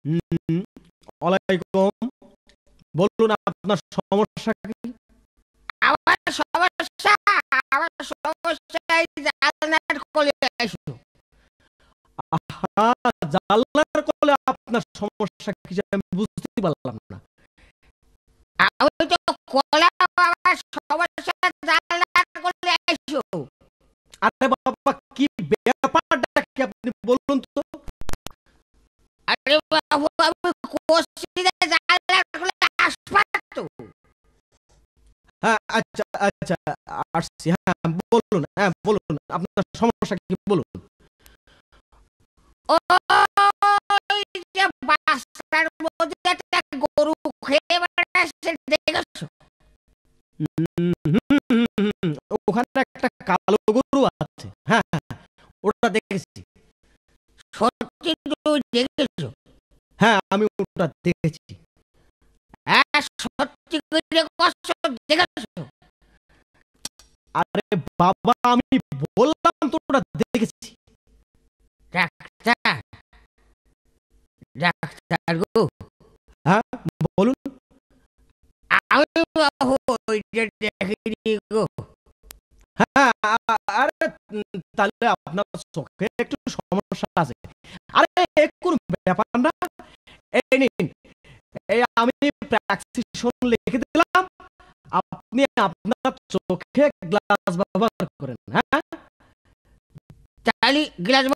হুম, ওয়ালাইকুম। বলুন আপনার সমস্যা কি? আমার সমস্যা আমার সমস্যা এই জানলার কোলে আসো। আহা! জানলার কলে আপনার সমস্যা কি যে আমি বুঝতেই পারলাম না। আমি তো কোলে আমার সমস্যা জানলার কোলে আসো। আরে বাবা কি ব্যাপারটা কি আপনি বলুন তো? আরে বাবু আমি কোশ্চি জানলার কোলে আসবা তো। হ্যাঁ, আচ্ছা, আচ্ছা আসছি। হ্যাঁ, বলুন আপনার সমস্যা কি বলুন? ওই যে বাসার মধ্যে একটা গরু খেয়ে বেড়াচ্ছে দেখেছো? হুম, হুম, হুম, হুম। ওখানে একটা কালো গরু আছে। হ্যাঁ, হ্যাঁ, ওটা দেখেছি। সত্যি তুমি দেখেছো? হ্যাঁ, আমি ওটা দেখেছি। হ্যাঁ সত্যি করে কষ্ট দেখেছো? আরে বাবা আমি বললাম তো ওটা দেখেছি। ডাক্তার ডাক্তার গো হ্যাঁ, বলুন। আমি বাবু ওইটা দেখিনি গো। হ্যাঁ, আরে তাহলে আপনার চোখে একটু সমস্যা আছে। আরে কোনো ব্যাপার না। এই নিন, এই আমি প্রেসক্রিপশন লিখে দিলাম। আপনি আপনার চোখে গ্লাস ব্যবহার করেন। হ্যাঁ? তাহলে গ্লাস